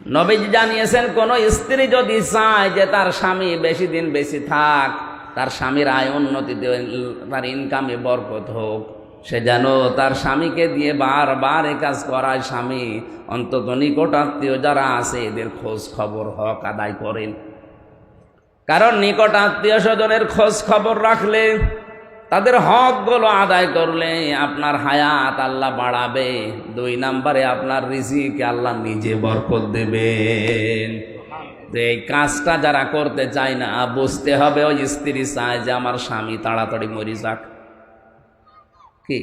নবীজি জানিয়েছেন কোন স্ত্রী যদি চায় যে তার স্বামী বেশি দিন বেশি থাক, তার স্বামীর আয় উন্নতিতে, তার ইনকামে বরকত হোক, সে যেন তার স্বামীকে দিয়ে বারবার এ কাজ করায়। স্বামী অন্তত নিকট আত্মীয় যারা আছে এদের খোঁজ খবর হক আদায় করেন। কারণ নিকট আত্মীয় স্বজনের খোঁজ খবর রাখলে, তাদের হকগুলো আদায় করলে আপনার হায়াত আল্লাহ বাড়াবে। 2 নম্বরে আপনার রিজিকে আল্লাহ নিজে বরকত দেবেন। এই কাজটা যারা করতে চায় না, বুঝতে হবে ওই স্ত্রী চায় যে আমার স্বামী তাড়াতাড়ি মরি যাক। কি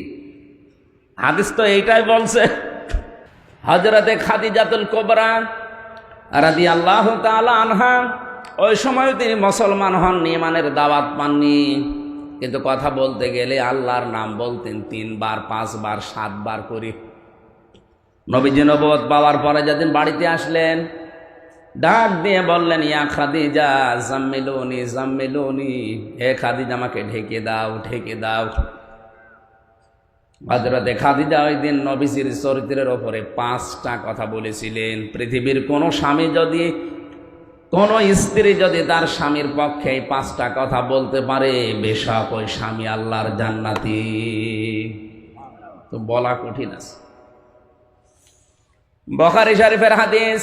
হাদিস তো এইটাই বলছে। হযরতে খাদিজাতুল কুবরা রাদিয়াল্লাহু তাআলা আনহা, ওই সময় তিনি মুসলমান হননি, ইমানের দাওয়াত পাননি, কিন্তু কথা বলতে গেলে আল্লাহর নাম বলতেন 3 বার 5 বার 7 বার করে। নবীজি নবুয়ত পাওয়ার পরে যেদিন বাড়িতে আসলেন, ডাক দিয়ে বললেন, ইয়া খাদিজা জাম্মিলুনি জাম্মিলুনি, হে খাদিজা আমাকে ঢেকে দাও ঢেকে দাও। হযরতে খাদিজা ওই দিন নবীজির চরিত্রের ওপরে 5টা কথা বলেছিলেন। পৃথিবীর কোন স্বামী যদি, কোন স্ত্রী যদি তার স্বামীর পক্ষে এই 5টা কথা বলতে পারে, বেশক ওই স্বামী আল্লাহর জান্নাতি। তো বলা কঠিন আছে। বুখারী শরীফের হাদিস,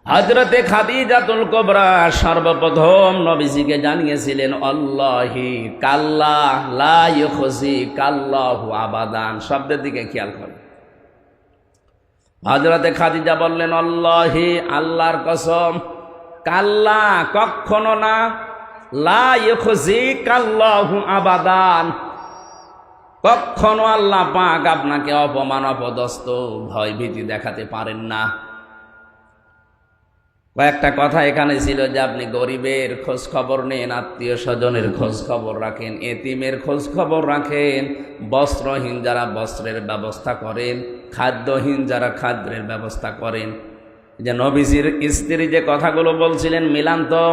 হযরতে খাদিজাতুল কুবরা সর্বপ্রথম নবীজিকে জানিয়েছিলেন, আল্লাহি কাল্লা লা ইউখজি কাল্লাহু আবাদান। শব্দের দিকে খেয়াল করুন। হযরতে খাদিজা বললেন, আল্লাহি আল্লাহর কসম, কাল্লা কখনো না, লা ইউখজি কাল্লাহু আবাদান, কখনো আল্লাহ পাক আপনাকে অপমান অপদস্থ ভয় ভীতি দেখাতে পারেন না। কয়েকটা কথা এখানে ছিল যে আপনি গরিবের খোঁজ খবর নেন, আত্মীয় স্বজনের খোঁজ খবর রাখেন, এতিমের খোঁজ খবর রাখেন, বস্ত্রহীন যারা বস্ত্রের ব্যবস্থা করেন, খাদ্যহীন যারা খাদ্যের ব্যবস্থা করেন। যে নবীজির স্ত্রী যে কথাগুলো বলছিলেন মিলান তো।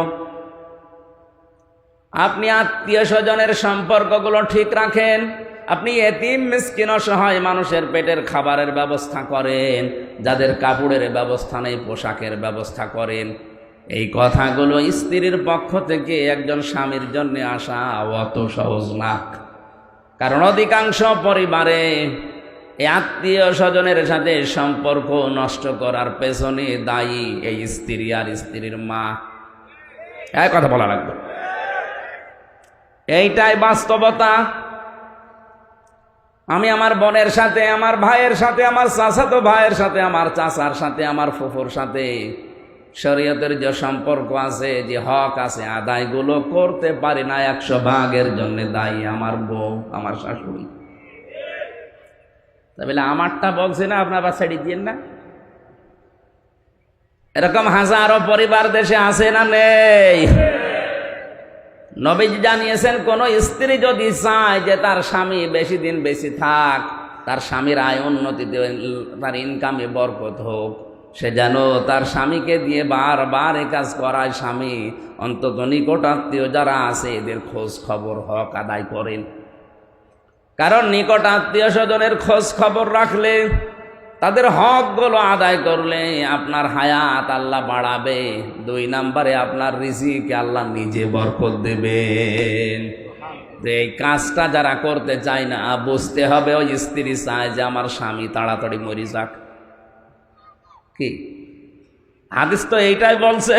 আপনি আত্মীয় স্বজনের সম্পর্কগুলো ঠিক রাখেন, আপনি এতিম মিসকিন অসহায় মানুষের পেটের খাবারের ব্যবস্থা করেন, যাদের কাপড়ের ব্যবস্থা নেই পোশাকের ব্যবস্থা করেন। এই কথাগুলো স্ত্রীর পক্ষ থেকে একজন স্বামীর জন্য আসা অত সহজ না। কারণ অধিকাংশ পরিবারে এই আত্মীয় স্বজনের সাথে সম্পর্ক নষ্ট করার পেছনে দায়ী এই স্ত্রী আর স্ত্রীর মা। এই কথা বলা লাগবে, এইটাই বাস্তবতা। আমি আমার বোনের সাথে, আমার ভাইয়ের সাথে, আমার চাচাতো ভাইয়ের সাথে, আমার চাচার সাথে, আমার ফুফুর সাথে শরীয়তের যে সম্পর্ক আছে, যে হক আছে, আদায়গুলো করতে পারি না। 100% জন্য দায়ী আমার বউ, আমার শাশুড়ি। তাহলে আমারটা বলছে না আপনারা ছেড়ে দিয়েন না। এরকম হাজারো পরিবার দেশে আছে না নেই? নবীজি জানিয়েছেন কোন স্ত্রী যদি চায় যে তার স্বামী বেশি দিন বেশি থাক, তার স্বামীর আয় উন্নতিতে, তার ইনকামে বরকত হোক, সে যেন তার স্বামীকে দিয়ে বারবার এ কাজ করায়। স্বামী অন্তত নিকট আত্মীয় যারা আছে এদের খোঁজ খবর হক আদায় করেন। কারণ নিকট আত্মীয় স্বজনের খোঁজ খবর রাখলে, তাদের হকগুলো আদায় করলে আপনার হায়াত আল্লাহ বাড়াবে। 2 নম্বরে আপনার রিজিকে আল্লাহ নিজে বরকত দেবেন। এই কাজটা যারা করতে চায় না, বুঝতে হবে ওই স্ত্রী চায় যে আমার স্বামী তাড়াতাড়ি মরি যাক। কি হাদিস তো এইটাই বলছে।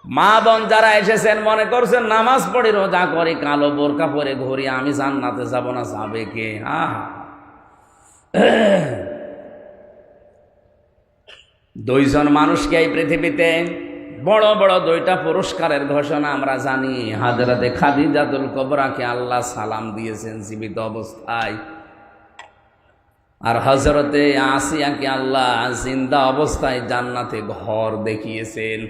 মা বোন যারা এসেছেন মনে করছেন নামাজ পড়ি রোজা করি কালো বোরকা পরে ঘুরি, আমি জান্নাতে যাব না, যাবে কে? আহা, 2 জন মানুষকে এই পৃথিবীতে বড় বড় 2টা পুরস্কারের ঘোষণা আমরা জানি। হযরতে খাদিজাতুল কুবরাকে আল্লাহ সালাম দিয়েছেন জীবিত অবস্থায়, আর হযরতে আসিয়াকে আল্লাহ জিন্দা অবস্থায় জান্নাতে ঘর দেখিয়েছেন।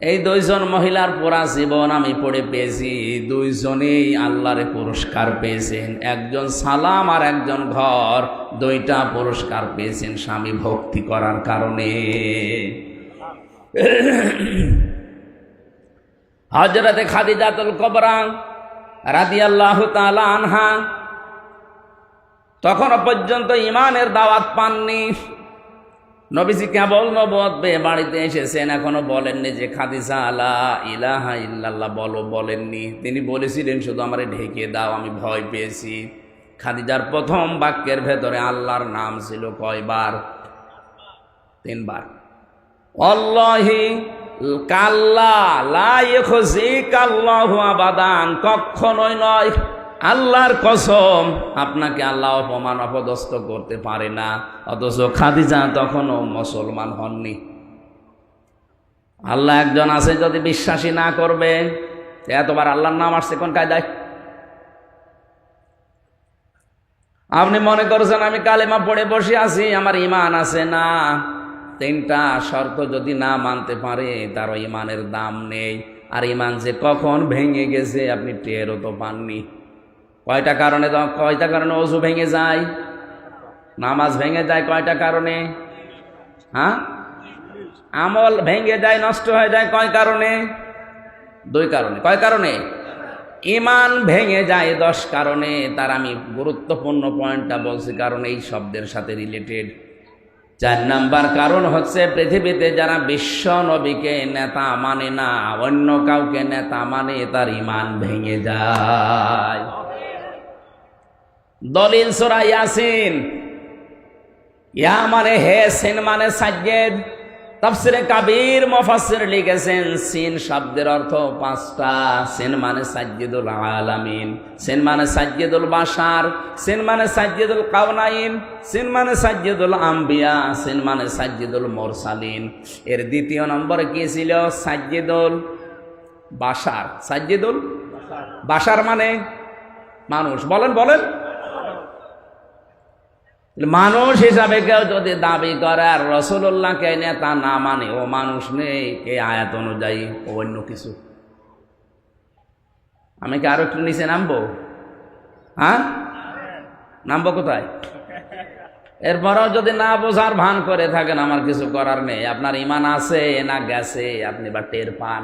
এই 2 জন মহিলার পুরা জীবন আমি পড়ে পেয়েছি। 2 জনেই আল্লাহর পুরস্কার পেয়েছেন, একজন সালাম আর একজন ঘর। 2টা পুরস্কার পেয়েছেন স্বামী ভক্তি করার কারণে। হযরতে খাদিজাতুল কুবরা রাদিয়াল্লাহু তাআলা আনহা তখনও পর্যন্ত ইমানের দাওয়াত পাননি। নবীজি কেবল নবুয়ত পেয়ে বাড়িতে এসেছেন, এখনো বলেননি যে খাদিজা লা ইলাহা ইল্লাল্লাহ বলো, বলেননি। তিনি বলেছিলেন শুধু আমারে ঢেকে দাও, আমি ভয় পেয়েছি। খাদিজার প্রথম বাক্যের ভেতরে আল্লাহর নাম ছিল কয়বার? 3 বার। আল্লাহি কাল্লা লা ইখজিকাল্লাহু আবাদান, কখনোই নয়, আল্লাহর কসম আপনাকে আল্লাহ অপমান অপদস্থ করতে পারে না। অথচ খাদিজা তখনও মুসলমান হননি। আল্লাহ একজন আছে, যদি বিশ্বাসী না করবে, এতবার আল্লাহর নাম আসছে কোন কায়দায়? আপনি মনে করছেন আমি কালেমা পড়ে বসে আছি, আমার ইমান আছে না। 3টা শর্ত যদি না মানতে পারে তার ইমানের দাম নেই। আর ইমান যে কখন ভেঙে গেছে আপনি টেরও তো পাননি। কয়টা কারণে ওযু ভেঙে যায়, নামাজ ভেঙে যায়? কয়টা কারণে? হ্যাঁ, আমল ভেঙে যায়, নষ্ট হয়ে যায় কয় কারণে? 2 কারণে। কয় কারণে? ইমান ভেঙে যায় 10 কারণে। তার আমি গুরুত্বপূর্ণ পয়েন্টটা বলছি কারণ এই শব্দের সাথে রিলেটেড। 4 নাম্বার কারণ হচ্ছে পৃথিবীতে যারা বিশ্ব নবীকে নেতা মানে না, অন্য কাউকে নেতা মানে, তার ইমান ভেঙে যায়। দলিল সূরা ইয়াসিন। ইয়া মানে হে, সিন মানে সাজ্জেদ। তাফসিরে কাবীর মুফাসসির লিখেছেন সিন শব্দের অর্থ 5টা। সিন মানে সাজ্জেদুল আলামিন, সিন মানে সাজ্জেদুল বাশার, সিন মানে সাজ্জেদুল কাওনাইন, সিন মানে সাজ্জেদুল আম্বিয়া, সিন মানে সাজ্জেদুল মুরসালিন। এর 2য় নম্বরে কি ছিল? সাজ্জেদুল বাশার। সাজ্জেদুল বাশার মানে মানুষ। বলেন বলেন, মানুষ হিসাবে কেউ যদি দাবি করে আর রাসূলুল্লাহকে নেতা না মানে, ও মানুষ নেই। এই আয়াত অনুযায়ী অন্য কিছু। আমি কি আরো একটু নিচে নামবো? হ্যাঁ, নামবো কোথায়? এরপরও যদি না বোঝার ভান করে থাকেন, আমার কিছু করার নেই। আপনার ইমান আছে না গেছে আপনি বা টের পান।